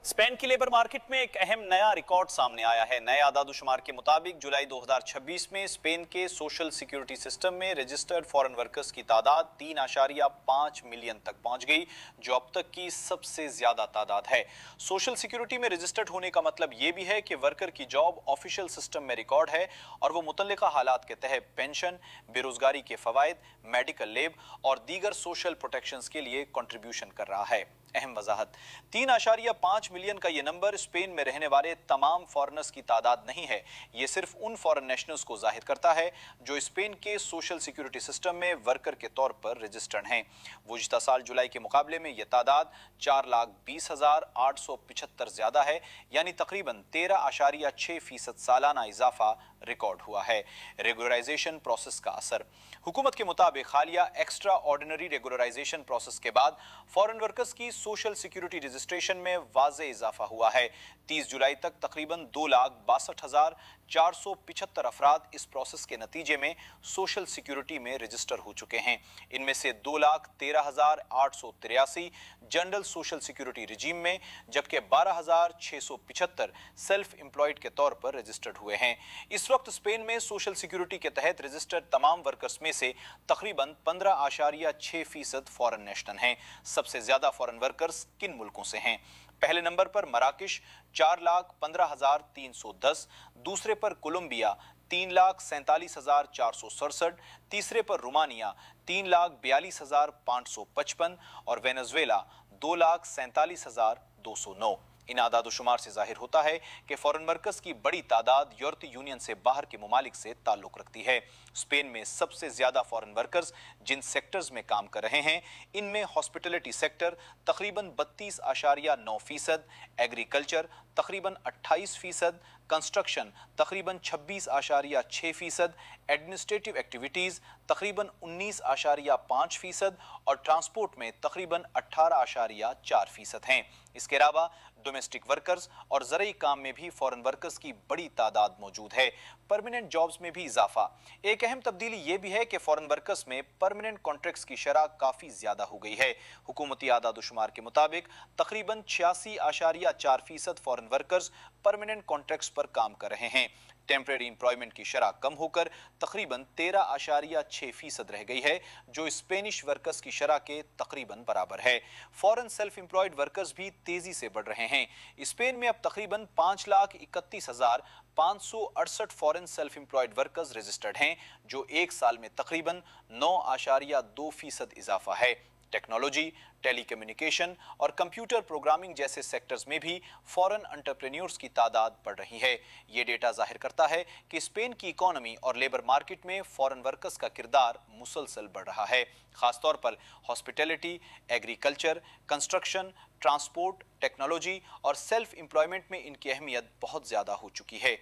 Spain की labour market में एक अहम नया रिकॉर्ड सामने आया है। नए आदादोशुमार के मुताबिक जुलाई 2026 में स्पेन के सोशल सिक्योरिटी सिस्टम में रजिस्टर्ड फॉरेन वर्कर्स की तादाद 3.5 मिलियन तक पहुंच गई, जो अब तक की सबसे ज्यादा तादाद है। सोशल सिक्योरिटी में रजिस्टर्ड होने का मतलब ये भी है कि वर्कर की जॉब ऑफिशियल सिस्टम में रिकॉर्ड है और वो मुतल्लिका हालात के तहत पेंशन, बेरोजगारी के फवायद, मेडिकल लेब और दीगर सोशल प्रोटेक्शंस के लिए कंट्रीब्यूशन कर रहा है। अहम वजाहत, 3.5 मिलियन का ये नंबर स्पेन में रहने वाले तमाम फॉरेनर्स की तादाद नहीं है। ये सिर्फ उन फॉरेन नेशनल्स को जाहिर करता है जो स्पेन के सोशल सिक्योरिटी सिस्टम में वर्कर के तौर पर रजिस्टर्ड हैं। गुज़िश्ता साल जुलाई के मुकाबले में यह तादाद 4,20,875 ज्यादा है, यानी तकरीबन 13.6% सालाना इजाफा रिकॉर्ड हुआ है। रेगुलराइजेशन प्रोसेस का असर, हुकूमत के मुताबिक हालिया एक्स्ट्रा ऑर्डिनरी रेगुलराइजेशन प्रोसेस के बाद फॉरेन वर्कर्स की सोशल सिक्योरिटी रजिस्ट्रेशन में वाज़े इजाफा हुआ है। 30 जुलाई तक तकरीबन 2,62,475 अफराद इस प्रोसेस के नतीजे में सोशल सिक्योरिटी में रजिस्टर हो चुके हैं। इनमें से 2,13,883 जनरल सोशल सिक्योरिटी रिजीम में, जबकि 12,675 सेल्फ एम्प्लॉयड के तौर पर रजिस्टर्ड हुए हैं। इस वक्त स्पेन में सोशल सिक्योरिटी के तहत रजिस्टर्ड तमाम वर्कर्स में से तकरीबन 15.6% फॉरेन नेशनल हैं। सबसे ज्यादा फॉरेन वर्कर्स किन मुल्कों से हैं? पहले नंबर पर मराकश 4,15,310, दूसरे पर कोलंबिया 3,47,467, तीसरे पर रोमानिया 3,42,555 और वेनेजुएला 2,47,209। इन आदादोशुमार से जाहिर होता है कि फॉरेन वर्कर्स की बड़ी तादाद यूरोपीय यूनियन से बाहर के ममालिक से ताल्लुक रखती है। स्पेन में सबसे ज्यादा फॉरेन वर्कर्स जिन सेक्टर्स में काम कर रहे हैं, इनमें हॉस्पिटलिटी सेक्टर तकरीबन 32.9%, एग्रीकल्चर तकरीबन 28%, कंस्ट्रक्शन तकरीबन 26.6%, एडमिनिस्ट्रेटिव एक्टिविटीज तकरीबन 19.5% और ट्रांसपोर्ट में तकरीबन 18.4% हैं। इसके अलावा डोमेस्टिक वर्कर्स और ज़रूरी काम में भी फॉरेन वर्कर्स की बड़ी तादाद मौजूद है। परमानेंट जॉब्स में भी इजाफा। एक अहम तब्दीली ये भी है कि फॉरेन वर्कर्स में परमानेंट कॉन्ट्रैक्ट्स की शरह काफ़ी ज़्यादा हो गई है। हुकूमती आदादोशुमार के मुताबिक तकरीबन 86.4% फॉरेन वर्कर्स परमानेंट कॉन्ट्रैक्ट्स पर काम कर रहे हैं। टेम्परेरी एम्प्लॉयमेंट की शरह कम होकर तकरीबन 13.6% रह गई है, जो स्पेनिश वर्कर्स की शरह के तकरीबन बराबर है। फॉरेन सेल्फ एम्प्लॉयड वर्कर्स भी तेजी से बढ़ रहे हैं। स्पेन में अब तकरीबन 5,31,568 foreign self employed workers registered हैं, जो एक साल में तकरीबन 9.2% इजाफा है। टेक्नोलॉजी, टेलीकम्युनिकेशन और कंप्यूटर प्रोग्रामिंग जैसे सेक्टर्स में भी फॉरेन एंटरप्रेन्योर्स की तादाद बढ़ रही है। ये डेटा जाहिर करता है कि स्पेन की इकोनॉमी और लेबर मार्केट में फॉरेन वर्कर्स का किरदार मुसलसल बढ़ रहा है। खासतौर पर hospitality, agriculture, construction, transport, technology और सेल्फ एम्प्लॉयमेंट में इनकी अहमियत बहुत ज़्यादा हो चुकी है।